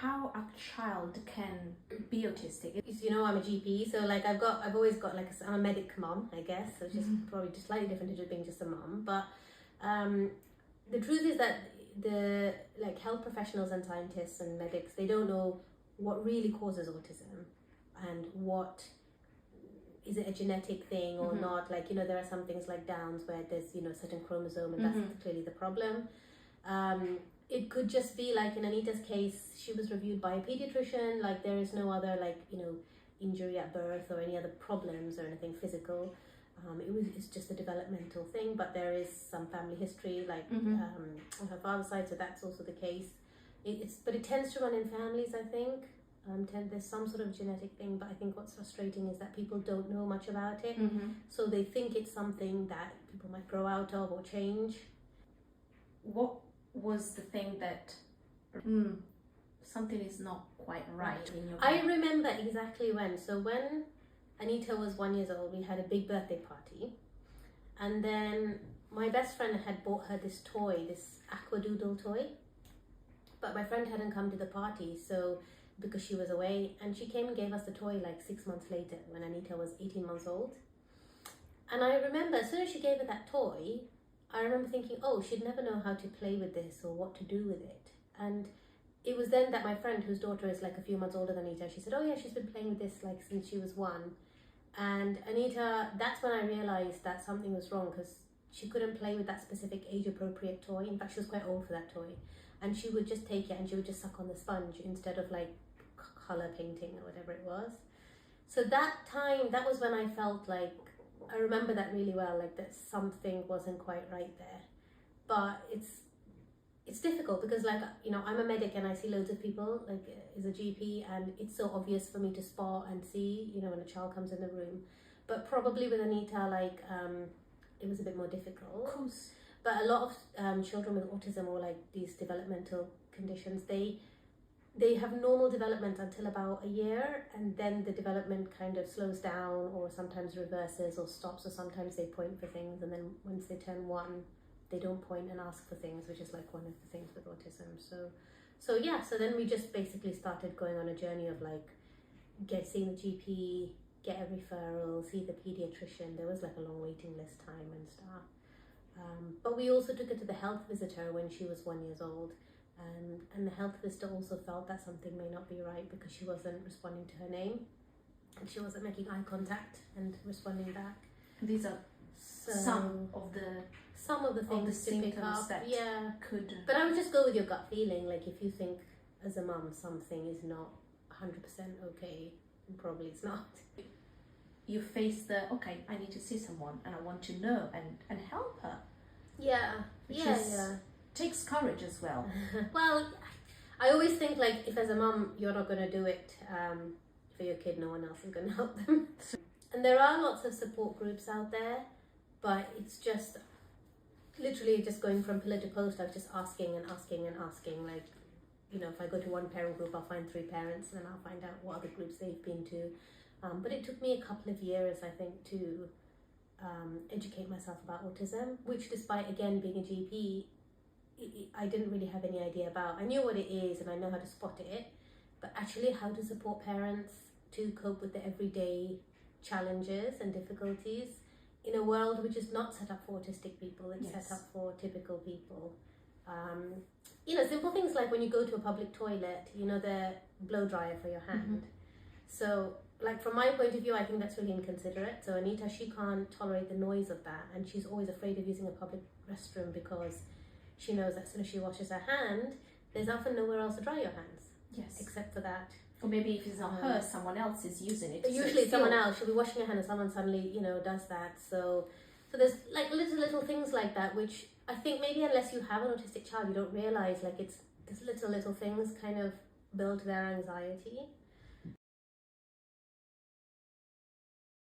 how a child can be autistic. You know, I'm a GP, so like I've always got like I'm a medic mom, I guess, so it's just probably just slightly different to just being just a mom. But the truth is that the like health professionals and scientists and medics, they don't know what really causes autism and what is it a genetic thing or not. Like, you know, there are some things like Downs where there's, you know, a certain chromosome and that's clearly the problem. It could just be like in Anita's case, she was reviewed by a pediatrician, like there is no other like, you know, injury at birth or any other problems or anything physical. It's just a developmental thing, but there is some family history like on her father's side, so that's also the case. But it tends to run in families, I think. There's some sort of genetic thing, but I think what's frustrating is that people don't know much about it. So they think it's something that people might grow out of or change. What was the thing that something is not quite right in your I remember exactly when. So when Anita was 1 year old, we had a big birthday party, and then my best friend had bought her this toy, this aquadoodle toy, but my friend hadn't come to the party, so because she was away, and she came and gave us the toy like 6 months later when Anita was 18 months old. And I remember as soon as she gave her that toy, I remember thinking, oh, she'd never know how to play with this or what to do with it. And it was then that my friend, whose daughter is like a few months older than Anita, she said, oh yeah, she's been playing with this like since she was 1. And Anita, that's when I realized that something was wrong, because she couldn't play with that specific age appropriate toy. In fact, she was quite old for that toy. And she would just take it and she would just suck on the sponge instead of like color painting or whatever it was. So that time, that was when I felt like, I remember that really well, like that something wasn't quite right there. But it's difficult because, like, you know, I'm a medic and I see loads of people, like as a GP, and it's so obvious for me to spot and see, you know, when a child comes in the room. But probably with Anita, like, it was a bit more difficult. Of course. But a lot of children with autism or like these developmental conditions, they have normal development until about a year, and then the development kind of slows down or sometimes reverses or stops, or sometimes they point for things, and then once they turn 1, they don't point and ask for things, which is like one of the things with autism. So yeah, so then we just basically started going on a journey of like seeing the GP, get a referral, see the pediatrician. There was like a long waiting list time and stuff. But we also took her to the health visitor when she was 1 year old. And the health visitor also felt that something may not be right because she wasn't responding to her name and she wasn't making eye contact and responding back. These are some of the things to pick up that could. But I would just go with your gut feeling. Like if you think as a mum something is not 100% okay, probably it's not. You face okay, I need to see someone and I want to know and help her. Yeah, Takes courage as well. Well, I always think like if as a mum you're not going to do it for your kid, no one else is going to help them. And there are lots of support groups out there, but it's just literally just going from pillar to post. I was just asking and asking and asking, like, you know, if I go to one parent group I'll find 3 parents and then I'll find out what other groups they've been to. But it took me a couple of years, I think, to educate myself about autism, which despite again being a GP, I didn't really have any idea about. I knew what it is and I know how to spot it, but actually how to support parents to cope with the everyday challenges and difficulties in a world which is not set up for autistic people, it's set up for typical people. You know, simple things like when you go to a public toilet, you know, the blow dryer for your hand. So like from my point of view, I think that's really inconsiderate. So Anita, she can't tolerate the noise of that, and she's always afraid of using a public restroom because she knows that as soon as she washes her hand, there's often nowhere else to dry your hands. Yes. Except for that. Or maybe if it's not her, someone else is using it. Usually it's someone else. She'll be washing her hand and someone suddenly, you know, does that. So there's like little things like that, which I think maybe unless you have an autistic child, you don't realise, like it's these little things kind of build their anxiety.